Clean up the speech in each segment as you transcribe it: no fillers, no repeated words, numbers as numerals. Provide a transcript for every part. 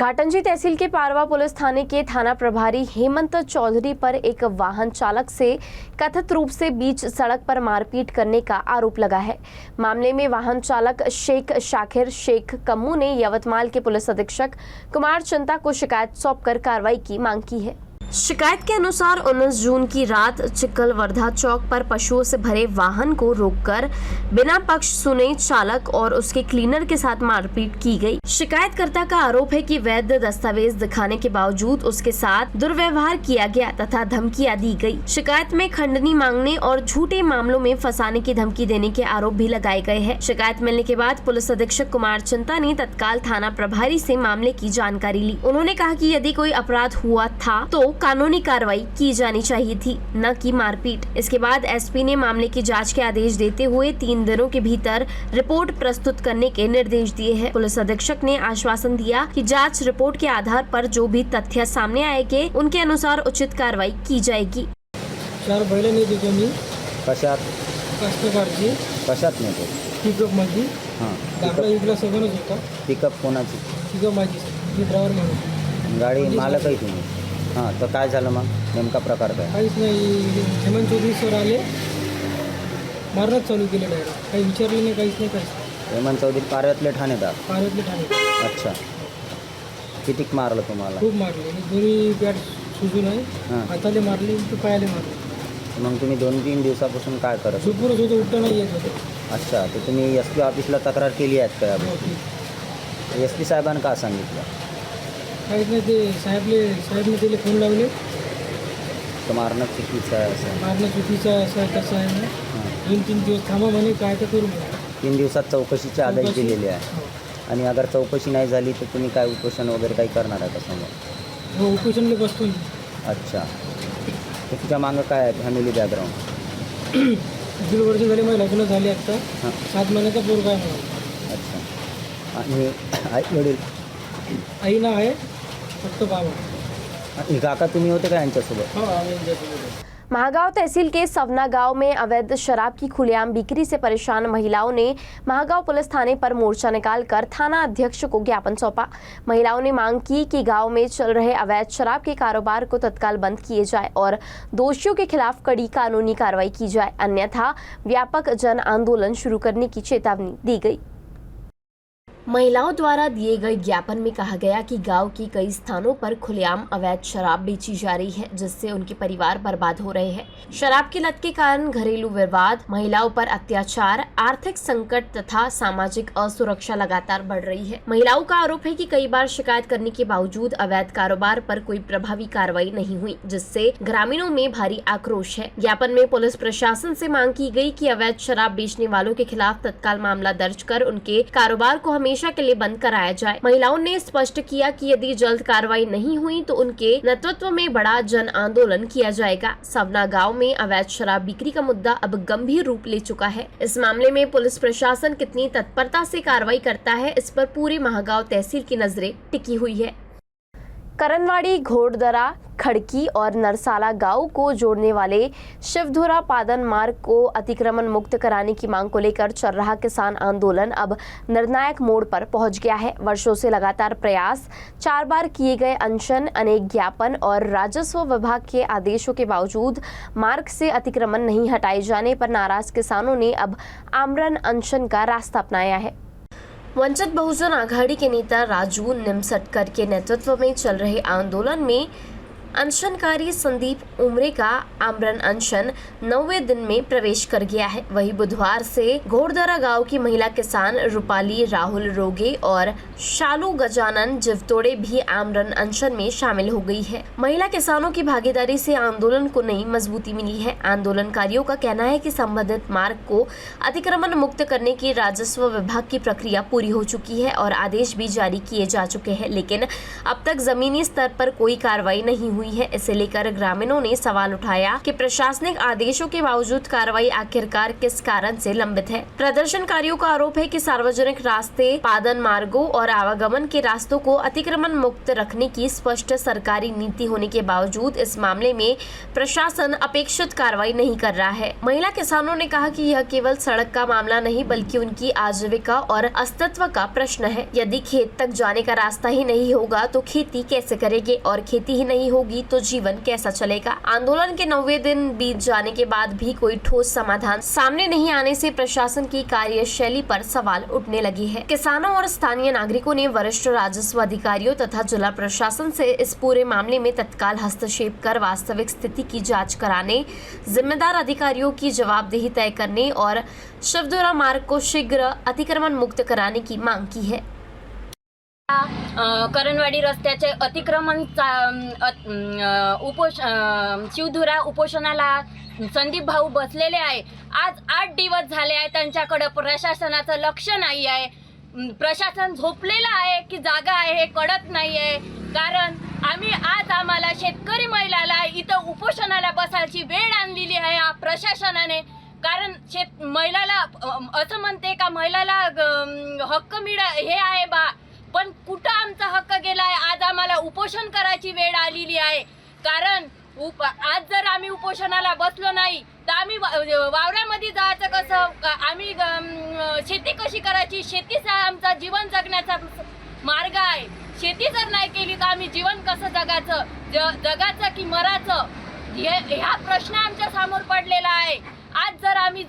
घाटंजी तहसील के पारवा पुलिस थाने के थाना प्रभारी हेमंत चौधरी पर एक वाहन चालक से कथित रूप से बीच सड़क पर मारपीट करने का आरोप लगा है। मामले में वाहन चालक शेख शाकिर शेख कम्मू ने यवतमाल के पुलिस अधीक्षक कुमार चिंता को शिकायत सौंपकर कार्रवाई की मांग की है। शिकायत के अनुसार 19 जून की रात चिक्कलवर्धा चौक पर पशुओं से भरे वाहन को रोककर बिना पक्ष सुने चालक और उसके क्लीनर के साथ मारपीट की गई। शिकायतकर्ता का आरोप है कि वैध दस्तावेज दिखाने के बावजूद उसके साथ दुर्व्यवहार किया गया तथा धमकियां दी गई। शिकायत में खंडनी मांगने और झूठे मामलों में फंसाने की धमकी देने के आरोप भी लगाए गए हैं। शिकायत मिलने के बाद पुलिस अधीक्षक कुमार चिंता ने तत्काल थाना प्रभारी से मामले की जानकारी ली। उन्होंने कहा कि यदि कोई अपराध हुआ था तो कानूनी कार्रवाई की जानी चाहिए थी, न कि मारपीट। इसके बाद एसपी ने मामले की जांच के आदेश देते हुए 3 दिनों के भीतर रिपोर्ट प्रस्तुत करने के निर्देश दिए हैं। पुलिस अधीक्षक ने आश्वासन दिया कि जांच रिपोर्ट के आधार पर जो भी तथ्य सामने आएंगे उनके अनुसार उचित कार्रवाई की जाएगी। 4 बैल नाही देतो मी कशात कष्टकारची कशात नेतो पिकअप मध्ये हां दाखला इकडला सगळंच होता। पिकअप कोणाची पिकअप माझी मी ड्रायव्हर म्हणून गाडी मालक आहे तुम्ही हां तर काय झालं मग नेमका प्रकार काय काहीच नाही। हेमंत चौधरी सर आले मारणंच चालू केलं डायरेक्ट काही विचारलं नाही काहीच नाही काहीच हेमंत चौधरी पारव्यातले ठाणेदार पारवतले ठाणे अच्छा कितीक मारलं तुम्हाला खूप मारले दोन्ही पॅट सुजून आहे हां हाताले मारले तू पायाले मारले मग तुम्ही 2-3 दिवसापासून काय करत झोपूनच होतं उठता नाही येत होतं। अच्छा तर तुम्ही एस पी ऑफिसला तक्रार केली आहेत का एस पी साहेबांना का सांगितलं काहीच नाही ते साहेबने त्याला फोन लावले तर मारणं चुकीचं आहे असं मारणं चुकीचं आहे असं कसं आहे ना हां 2-3 दिवस थांबा म्हणे काय तर करू म्हणे। 3 दिवसात चौकशीचे आदेश दिलेले आहे आणि अगर चौकशी नाही झाली तर तुम्ही काय उपोषण वगैरे काही करणार आहे का समोर हो उपोषणला बसतो मी। अच्छा तर तुझ्या मागं काय आहे फॅमिली बॅकग्राऊंड 1.5 वर्ष झाले माझे लग्न झाले आता हां 7 महिन्याचा पोरगा आहे मला। अच्छा आणि आई वडील आई ना आहे फक्त बाबा। ही काका तुम्ही होते का यांच्यासोबत हो आम्ही यांच्यासोबत। महागांव तहसील के सवना गांव में अवैध शराब की खुलेआम बिक्री से परेशान महिलाओं ने महागांव पुलिस थाने पर मोर्चा निकालकर थाना अध्यक्ष को ज्ञापन सौंपा। महिलाओं ने मांग की कि गांव में चल रहे अवैध शराब के कारोबार को तत्काल बंद किए जाए और दोषियों के खिलाफ कड़ी कानूनी कार्रवाई की जाए, अन्यथा व्यापक जन आंदोलन शुरू करने की चेतावनी दी गई। महिलाओं द्वारा दिए गए ज्ञापन में कहा गया कि गांव की कई स्थानों पर खुलेआम अवैध शराब बेची जा रही है, जिससे उनके परिवार बर्बाद हो रहे हैं। शराब की लत के कारण घरेलू विवाद, महिलाओं पर अत्याचार, आर्थिक संकट तथा सामाजिक असुरक्षा लगातार बढ़ रही है। महिलाओं का आरोप है कि कई बार शिकायत करने के बावजूद अवैध कारोबार पर कोई प्रभावी कार्रवाई नहीं हुई, जिससे ग्रामीणों में भारी आक्रोश है। ज्ञापन में पुलिस प्रशासन से मांग की गई कि अवैध शराब बेचने वालों के खिलाफ तत्काल मामला दर्ज कर उनके कारोबार को हमेशा के लिए बंद कराया जाए। महिलाओं ने स्पष्ट किया कि यदि जल्द कार्रवाई नहीं हुई तो उनके नेतृत्व में बड़ा जन आंदोलन किया जाएगा। सवना गांव में अवैध शराब बिक्री का मुद्दा अब गंभीर रूप ले चुका है। इस मामले में पुलिस प्रशासन कितनी तत्परता से कार्रवाई करता है, इस पर पूरे महागांव तहसील की नजरें टिकी हुई है। करनवाड़ी, घोड़दरा, खड़की और नरसाला गांव को जोड़ने वाले शिवधुरा पादन मार्ग को अतिक्रमण मुक्त कराने की मांग को लेकर चल रहा किसान आंदोलन अब निर्णायक मोड़ पर पहुंच गया है। वर्षों से लगातार प्रयास, 4 बार किए गए अनशन, अनेक ज्ञापन और राजस्व विभाग के आदेशों के बावजूद मार्ग से अतिक्रमण नहीं हटाए जाने पर नाराज किसानों ने अब आमरण अनशन का रास्ता अपनाया है। वंचित बहुजन आघाड़ी के नेता राजू निमसटकर के नेतृत्व में चल रहे आंदोलन में अनशनकारी संदीप उमरे का आमरण अनशन 9वें दिन में प्रवेश कर गया है। वही बुधवार से घोड़दरा गांव की महिला किसान रूपाली राहुल रोगे और शालू गजानन जिवतोड़े भी आमरण अनशन में शामिल हो गई है। महिला किसानों की भागीदारी से आंदोलन को नई मजबूती मिली है। आंदोलनकारियों का कहना है कि संबंधित मार्ग को अतिक्रमण मुक्त करने की राजस्व विभाग की प्रक्रिया पूरी हो चुकी है और आदेश भी जारी किए जा चुके हैं, लेकिन अब तक जमीनी स्तर पर कोई कार्रवाई नहीं हुई हुई है। इसे लेकर ग्रामीणों ने सवाल उठाया कि प्रशासनिक आदेशों के बावजूद कार्रवाई आखिरकार किस कारण से लंबित है। प्रदर्शनकारियों का आरोप है कि सार्वजनिक रास्ते, पादन मार्गों और आवागमन के रास्तों को अतिक्रमण मुक्त रखने की स्पष्ट सरकारी नीति होने के बावजूद इस मामले में प्रशासन अपेक्षित कार्रवाई नहीं कर रहा है। महिला किसानों ने कहा कि यह केवल सड़क का मामला नहीं बल्कि उनकी आजीविका और अस्तित्व का प्रश्न है। यदि खेत तक जाने का रास्ता ही नहीं होगा तो खेती कैसे करेंगे और खेती ही नहीं होगी तो जीवन कैसा चलेगा। आंदोलन के 90वें दिन बीत जाने के बाद भी कोई ठोस समाधान सामने नहीं आने से प्रशासन की कार्यशैली पर सवाल उठने लगे हैं। किसानों और स्थानीय नागरिकों ने वरिष्ठ राजस्व अधिकारियों तथा जिला प्रशासन से इस पूरे मामले में तत्काल हस्तक्षेप कर वास्तविक स्थिति की जांच कराने, जिम्मेदार अधिकारियों की जवाबदेही तय करने और शिवदुर्गा मार्ग को शीघ्र अतिक्रमण मुक्त कराने की मांग की है। करणवाडी रस्त्याचे अतिक्रमण शिवधुरा उपोषणाला संदीप भाऊ बसलेले आहे। आज 8 दिवस झाले आहे, त्यांच्याकडे प्रशासनाचं लक्ष नाही आहे। प्रशासन झोपलेलं आहे की जागा आहे हे कळत नाही आहे। कारण आम्हाला शेतकरी महिलाला इथं उपोषणाला बसायची वेळ आणलेली आहे या प्रशासनाने। कारण महिलाला असं म्हणते का महिलाला हक्क हे आहे बा, पण कुठं आमचा हक्क गेलाय? आज आम्हाला उपोषण करायची वेळ आलेली आहे। कारण आज जर आम्ही उपोषणाला बसलो नाही तर आम्ही वावरामध्ये जायचं कसं? आम्ही शेती कशी करायची? शेतीचा आमचा जीवन जगण्याचा मार्ग आहे। शेती जर नाही केली तर आम्ही जीवन कसं जगायचं? जगायचं की मरायचं? ह्या प्रश्न आमच्या समोर पडलेला आहे। आज जर आम्ही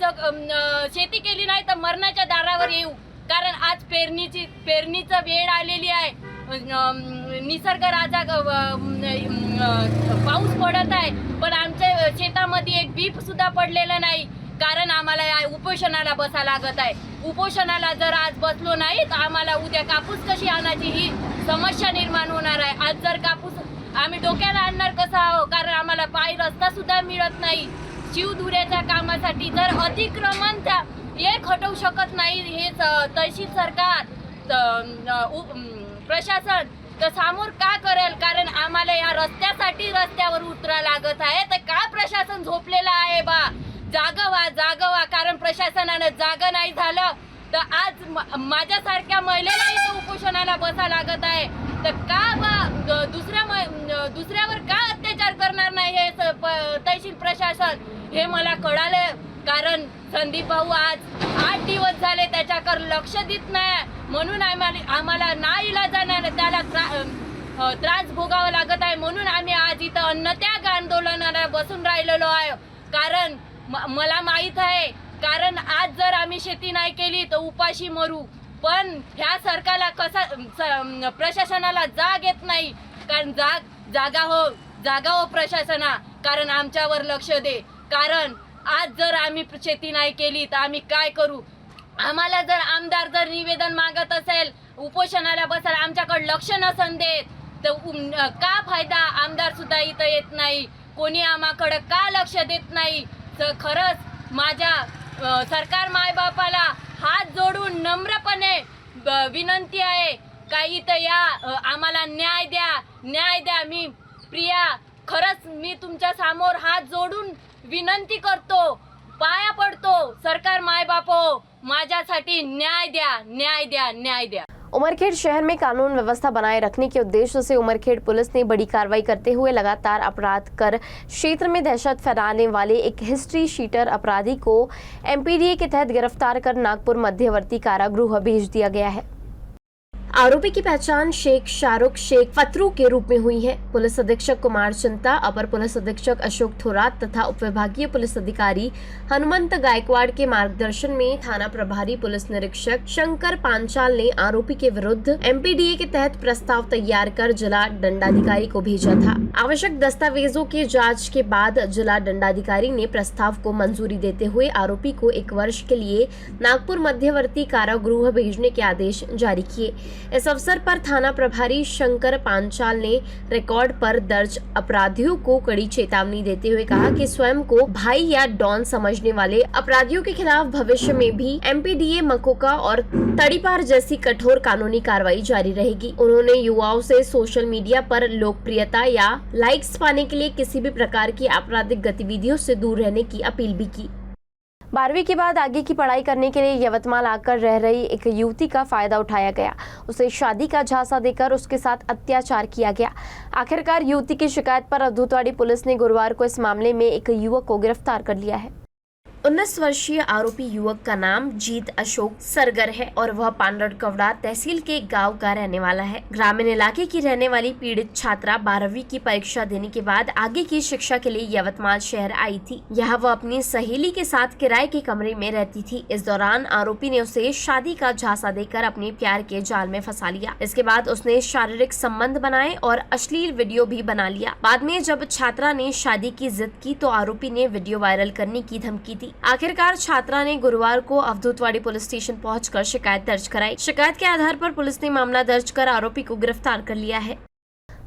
शेती केली नाही तर मरणाच्या दारावर येऊ। कारण आज पेरणीचं वेळ आलेली आहे। निसर्ग राजा पाऊस पडत आहे पण आमच्या शेतामध्ये एक बीप सुद्धा पडलेलं नाही। कारण आम्हाला या उपोषणाला बसा लागत आहे। उपोषणाला जर आज बसलो नाही तर आम्हाला उद्या कापूस कशी आणायची ही समस्या निर्माण होणार आहे। आज जर कापूस आम्ही डोक्याला आणणार कसा? कारण आम्हाला पायी रस्ता सुद्धा मिळत नाही। शिवधुऱ्याच्या कामासाठी जर अतिक्रमण एक हटवू शकत नाही हे तहसील सरकार प्रशासन तर समोर का करेल? कारण आम्हाला या रस्त्यासाठी रस्त्यावर उतरा लागत आहे। तर का प्रशासन झोपलेलं आहे बा? जागवा। कारण प्रशासनाने जागा नाही झालं तर आज माझ्यासारख्या महिलेला इथं उपोषणाला बसा लागत आहे। तर का बा दुसऱ्यावर का अत्याचार करणार नाही हे तहसील प्रशासन? हे मला कळालं। कारण संदीप भाऊ आज 8 दिवस झाले त्याच्याकडे लक्ष देत नाही, म्हणून आम्हाला नाईलाजाने त्याला त्रास भोगावा लागत आहे। म्हणून आम्ही आज इथं अन्नत्याग आंदोलनाला बसून राहिलेलो आहे। कारण मला माहित आहे, कारण आज जर आम्ही शेती नाही केली तर उपाशी मरू। पण ह्या सरकारला प्रशासनाला जाग येत नाही। कारण जागा हो प्रशासना, कारण आमच्यावर लक्ष दे। कारण आज जर आम्ही शेती नाही केली तर आम्ही काय करू? आम्हाला जर आमदार जर निवेदन मागत असेल उपोषणाला बसायला, आमच्याकडे लक्ष नसन देत तर का फायदा? आमदार सुद्धा इथं येत नाही, कोणी आम्हाकडे का लक्ष देत नाही? तर खरंच माझ्या सरकार मायबापाला हात जोडून नम्रपणे विनंती आहे का इथं या, आम्हाला न्याय द्या। मी प्रिया, खरंच मी तुमच्या समोर हात जोडून विनंती करतो, पाया पडतो। सरकार मायबापो, माझ्यासाठी न्याय द्या। उमरखेड शहर में कानून व्यवस्था बनाए रखने के उद्देश्य से उमरखेड पुलिस ने बड़ी कार्रवाई करते हुए लगातार अपराध कर क्षेत्र में दहशत फैलाने वाले एक हिस्ट्री शीटर अपराधी को एमपीडीए के तहत गिरफ्तार कर नागपुर मध्यवर्ती कारागृह भेज दिया गया है। आरोपी की पहचान शेख शाहरुख शेख फतरू के रूप में हुई है। पुलिस अधीक्षक कुमार चिंता, अपर पुलिस अधीक्षक अशोक थोरात तथा उपविभागीय पुलिस अधिकारी हनुमंत गायकवाड़ के मार्गदर्शन में थाना प्रभारी पुलिस निरीक्षक शंकर पांचाल ने आरोपी के विरुद्ध एमपीडीए के तहत प्रस्ताव तैयार कर जिला दंडाधिकारी को भेजा था। आवश्यक दस्तावेजों की जांच के बाद जिला दंडाधिकारी ने प्रस्ताव को मंजूरी देते हुए आरोपी को 1 वर्ष के लिए नागपुर मध्यवर्ती कारागृह भेजने के आदेश जारी किए। इस अवसर पर थाना प्रभारी शंकर पांचाल ने रिकॉर्ड पर दर्ज अपराधियों को कड़ी चेतावनी देते हुए कहा कि स्वयं को भाई या डॉन समझने वाले अपराधियों के खिलाफ भविष्य में भी एमपीडीए, मकोका और तड़ीपार जैसी कठोर कानूनी कार्रवाई जारी रहेगी। उन्होंने युवाओं से सोशल मीडिया पर लोकप्रियता या लाइक्स पाने के लिए किसी भी प्रकार की आपराधिक गतिविधियों से दूर रहने की अपील भी की। 12वीं के बाद आगे की पढ़ाई करने के लिए यवतमाल आकर रह रही एक युवती का फायदा उठाया गया। उसे शादी का झांसा देकर उसके साथ अत्याचार किया गया। आखिरकार युवती की शिकायत पर अवधूतवाड़ी पुलिस ने गुरुवार को इस मामले में एक युवक को गिरफ्तार कर लिया है। 19 वर्षीय आरोपी युवक का नाम जीत अशोक सरगर है और वह पांडरकवड़ा तहसील के गांव का रहने वाला है। ग्रामीण इलाके की रहने वाली पीड़ित छात्रा 12वीं की परीक्षा देने के बाद आगे की शिक्षा के लिए यवतमाल शहर आई थी। यहाँ वह अपनी सहेली के साथ किराए के कमरे में रहती थी। इस दौरान आरोपी ने उसे शादी का झांसा देकर अपने प्यार के जाल में फंसा लिया। इसके बाद उसने शारीरिक संबंध बनाए और अश्लील वीडियो भी बना लिया। बाद में जब छात्रा ने शादी की जिद की तो आरोपी ने वीडियो वायरल करने की धमकी दी। आखिरकार छात्रा ने गुरुवार को अवधूतवाड़ी पुलिस स्टेशन पहुंचकर शिकायत दर्ज कराई। शिकायत के आधार पर पुलिस ने मामला दर्ज कर आरोपी को गिरफ्तार कर लिया है।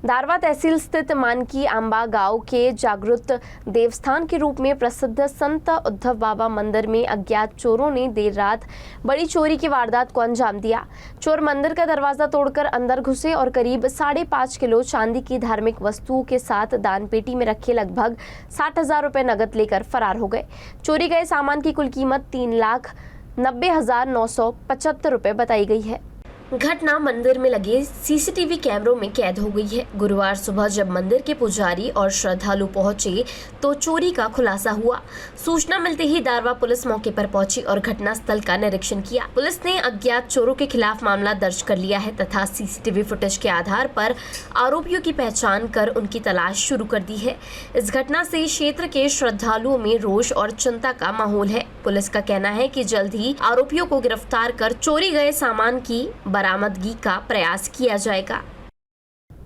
दारवा तहसील स्थित मानकी आंबा गांव के जागृत देवस्थान के रूप में प्रसिद्ध संत उद्धव बाबा मंदिर में अज्ञात चोरों ने देर रात बड़ी चोरी की वारदात को अंजाम दिया। चोर मंदिर का दरवाजा तोड़कर अंदर घुसे और करीब 5.5 किलो चांदी की धार्मिक वस्तुओं के साथ दान पेटी में रखे लगभग 60,000 रुपए नकद लेकर फरार हो गए। चोरी गए सामान की कुल कीमत 3,90,975 रुपए बताई गई है। घटना मंदिर में लगे सीसीटीवी कैमरों में कैद हो गई है। गुरुवार सुबह जब मंदिर के पुजारी और श्रद्धालु पहुंचे तो चोरी का खुलासा हुआ। सूचना मिलते ही दारवा पुलिस मौके पर पहुंची और घटना स्थल का निरीक्षण किया। पुलिस ने अज्ञात चोरों के खिलाफ मामला दर्ज कर लिया है तथा सीसीटीवी फुटेज के आधार पर आरोपियों की पहचान कर उनकी तलाश शुरू कर दी है। इस घटना से क्षेत्र के श्रद्धालुओं में रोष और चिंता का माहौल है। पुलिस का कहना है कि जल्द ही आरोपियों को गिरफ्तार कर चोरी गए सामान की बरामदगी का प्रयास किया जाएगा।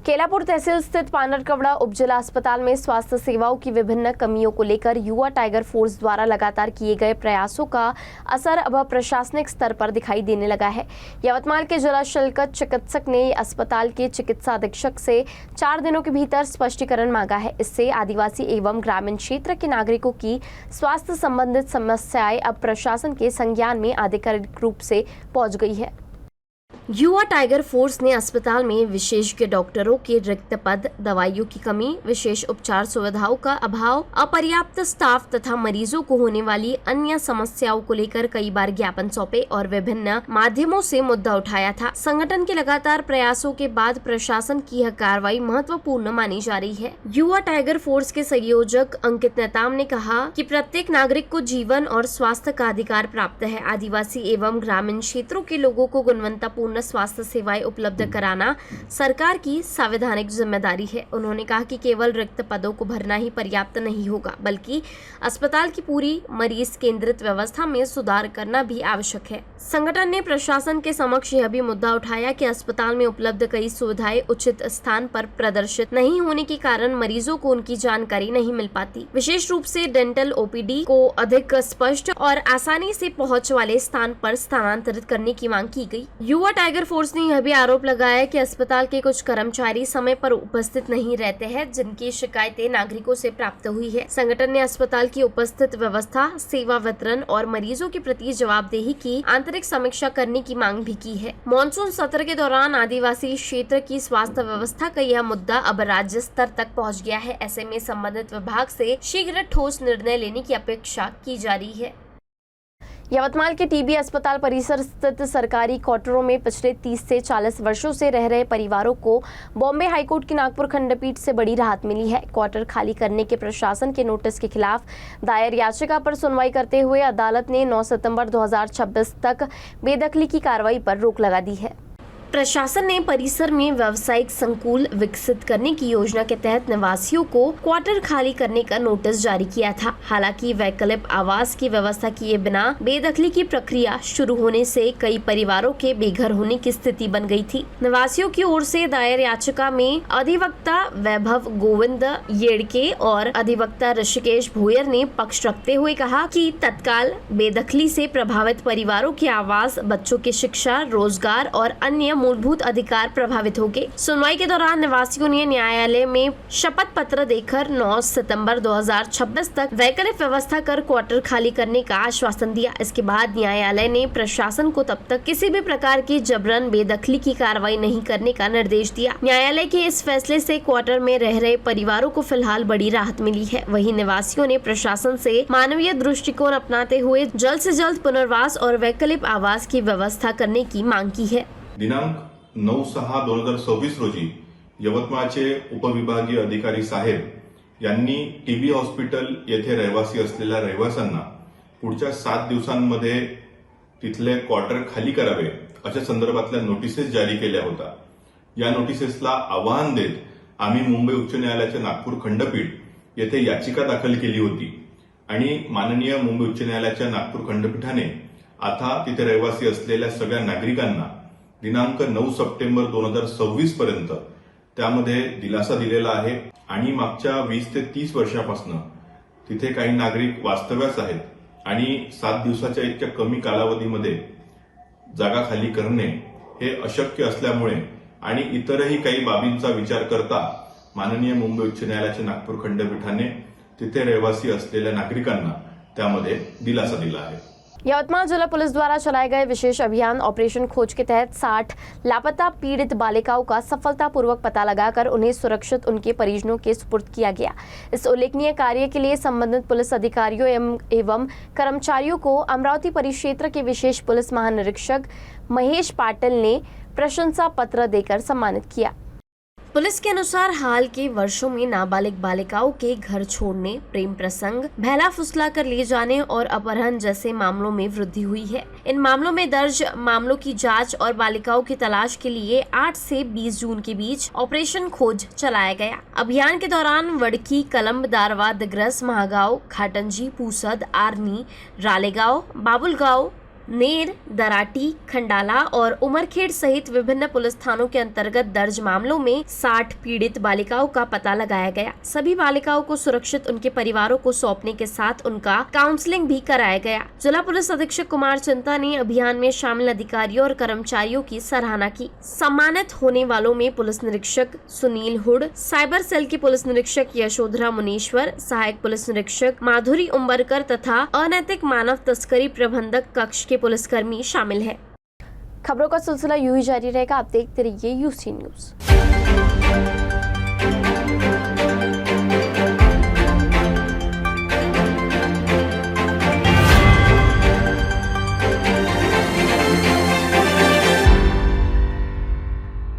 केलापुर तहसील स्थित पांडरकवड़ा उप जिला अस्पताल में स्वास्थ्य सेवाओं की विभिन्न कमियों को लेकर युवा टाइगर फोर्स द्वारा लगातार किए गए प्रयासों का असर अब प्रशासनिक स्तर पर दिखाई देने लगा है। यवतमाल के जिला शुल्क चिकित्सक ने अस्पताल के चिकित्सा अधीक्षक से 4 दिनों के भीतर स्पष्टीकरण मांगा है। इससे आदिवासी एवं ग्रामीण क्षेत्र के नागरिकों की स्वास्थ्य संबंधित समस्याएं अब प्रशासन के संज्ञान में आधिकारिक रूप से पहुंच गई है। युवा टाइगर फोर्स ने अस्पताल में विशेषज्ञ डॉक्टरों के रिक्त पद, दवाइयों की कमी, विशेष उपचार सुविधाओं का अभाव, अपर्याप्त स्टाफ तथा मरीजों को होने वाली अन्य समस्याओं को लेकर कई बार ज्ञापन सौंपे और विभिन्न माध्यमों से मुद्दा उठाया था। संगठन के लगातार प्रयासों के बाद प्रशासन की यह कार्रवाई महत्वपूर्ण मानी जा रही है। युवा टाइगर फोर्स के संयोजक अंकित नेताम ने कहा कि प्रत्येक नागरिक को जीवन और स्वास्थ्य का अधिकार प्राप्त है। आदिवासी एवं ग्रामीण क्षेत्रों के लोगों को गुणवत्तापूर्ण स्वास्थ्य सेवाएं उपलब्ध कराना सरकार की संवैधानिक जिम्मेदारी है। उन्होंने कहा कि केवल रिक्त पदों को भरना ही पर्याप्त नहीं होगा, बल्कि अस्पताल की पूरी मरीज केंद्रित व्यवस्था में सुधार करना भी आवश्यक है। संगठन ने प्रशासन के समक्ष यह भी मुद्दा उठाया कि अस्पताल में उपलब्ध कई सुविधाएं उचित स्थान पर प्रदर्शित नहीं होने के कारण मरीजों को उनकी जानकारी नहीं मिल पाती। विशेष रूप से डेंटल ओपीडी को अधिक स्पष्ट और आसानी से पहुंच वाले स्थान पर स्थानांतरित करने की मांग की गई। युवा टाइगर फोर्स ने यह भी आरोप लगाया कि अस्पताल के कुछ कर्मचारी समय पर उपस्थित नहीं रहते हैं, जिनकी शिकायतें नागरिकों से प्राप्त हुई है। संगठन ने अस्पताल की उपस्थित व्यवस्था, सेवा वितरण और मरीजों के प्रति जवाबदेही की आंतरिक समीक्षा करने की मांग भी की है। मॉनसून सत्र के दौरान आदिवासी क्षेत्र की स्वास्थ्य व्यवस्था का यह मुद्दा अब राज्य स्तर तक पहुँच गया है। ऐसे में संबंधित विभाग से शीघ्र ठोस निर्णय लेने की अपेक्षा की जा रही है। यवतमाल के टीबी अस्पताल परिसर स्थित सरकारी क्वार्टरों में पिछले 30 से 40 वर्षों से रह रहे परिवारों को बॉम्बे हाईकोर्ट की नागपुर खंडपीठ से बड़ी राहत मिली है। क्वार्टर खाली करने के प्रशासन के नोटिस के खिलाफ दायर याचिका पर सुनवाई करते हुए अदालत ने 9 सितंबर 2026 तक बेदखली की कार्रवाई पर रोक लगा दी है। प्रशासन ने परिसर में व्यावसायिक संकुल विकसित करने की योजना के तहत निवासियों को क्वार्टर खाली करने का नोटिस जारी किया था। हालांकि वैकल्पिक आवास की व्यवस्था किए बिना बेदखली की प्रक्रिया शुरू होने से कई परिवारों के बेघर होने की स्थिति बन गई थी। निवासियों की ओर से दायर याचिका में अधिवक्ता वैभव गोविंद येड़के और अधिवक्ता ऋषिकेश भोयर ने पक्ष रखते हुए कहा कि तत्काल बेदखली से प्रभावित परिवारों के आवास, बच्चों की शिक्षा, रोजगार और अन्य मूलभूत अधिकार प्रभावित होंगे। सुनवाई के दौरान निवासियों ने न्यायालय में शपथ पत्र देकर 9 सितंबर 2026 तक वैकल्पिक व्यवस्था कर क्वार्टर खाली करने का आश्वासन दिया। इसके बाद न्यायालय ने प्रशासन को तब तक किसी भी प्रकार की जबरन बेदखली की कार्रवाई नहीं करने का निर्देश दिया। न्यायालय के इस फैसले से क्वार्टर में रह रहे परिवारों को फिलहाल बड़ी राहत मिली है। वहीं निवासियों ने प्रशासन से मानवीय दृष्टिकोण अपनाते हुए जल्द से जल्द पुनर्वास और वैकल्पिक आवास की व्यवस्था करने की मांग की है। दिनांक 9/6/2026 रोजी यवतमाळचे उपविभागीय अधिकारी साहेब यांनी टीबी हॉस्पिटल येथे रहिवासी असलेल्या रहिवाशांना पुढच्या 7 दिवसांमध्ये तिथले क्वार्टर खाली करावे अशा संदर्भातल्या नोटिसेस जारी केल्या होत्या। या नोटिसेसला आव्हान देत आम्ही मुंबई उच्च न्यायालयाच्या नागपूर खंडपीठ येथे याचिका दाखल केली होती आणि माननीय मुंबई उच्च न्यायालयाच्या नागपूर खंडपीठाने आता तिथे रहिवासी असलेल्या सगळ्या नागरिकांना दिनांक 9 सप्टेंबर 2026 पर्यंत त्यामध्ये दिलासा दिलेला आहे आणि मागच्या 20 ते 30 वर्षापासून तिथे काही नागरिक वास्तव्यास आहेत आणि 7 दिवसाच्या इतक्या कमी कालावधीमध्ये जागा खाली करणे हे अशक्य असल्यामुळे आणि इतरही काही बाबींचा विचार करता माननीय मुंबई उच्च न्यायालयाच्या नागपूर खंडपीठाने तिथे रहिवासी असलेल्या नागरिकांना त्यामध्ये दिलासा दिला आहे। यवतमाल जिला पुलिस द्वारा चलाए गए विशेष अभियान ऑपरेशन खोज के तहत 60 लापता पीड़ित बालिकाओं का सफलतापूर्वक पता लगाकर उन्हें सुरक्षित उनके परिजनों के सुपुर्द किया गया। इस उल्लेखनीय कार्य के लिए संबंधित पुलिस अधिकारियों एवं कर्मचारियों को अमरावती परिक्षेत्र के विशेष पुलिस महानिरीक्षक महेश पाटिल ने प्रशंसा पत्र देकर सम्मानित किया। पुलिस के अनुसार हाल के वर्षों में नाबालिग बालिकाओं के घर छोड़ने, प्रेम प्रसंग, बहला फुसला कर ले जाने और अपहरण जैसे मामलों में वृद्धि हुई है। इन मामलों में दर्ज मामलों की जांच और बालिकाओं की तलाश के लिए 8 से 20 जून के बीच ऑपरेशन खोज चलाया गया। अभियान के दौरान वडकी, कलम्ब, दारवा, दिग्रस, महागांव, खाटंजी, पूसद, आर्नी, रालेगांव, बाबुलगांव, नेर, दराटी, खंडाला और उमरखेड़ सहित विभिन्न पुलिस थानों के अंतर्गत दर्ज मामलों में 60 पीड़ित बालिकाओं का पता लगाया गया। सभी बालिकाओं को सुरक्षित उनके परिवारों को सौंपने के साथ उनका काउंसलिंग भी कराया गया। जिला पुलिस अधीक्षक कुमार चिंता ने अभियान में शामिल अधिकारियों और कर्मचारियों की सराहना की। सम्मानित होने वालों में पुलिस निरीक्षक सुनील हुड, साइबर सेल के पुलिस निरीक्षक यशोधरा मुनीश्वर, सहायक पुलिस निरीक्षक माधुरी उम्बरकर तथा अनैतिक मानव तस्करी प्रबंधक कक्ष के पुलिसकर्मी शामिल हैं। खबरों का सिलसिला यूं ही जारी रहेगा। आप देखते रहिए यूसी न्यूज़।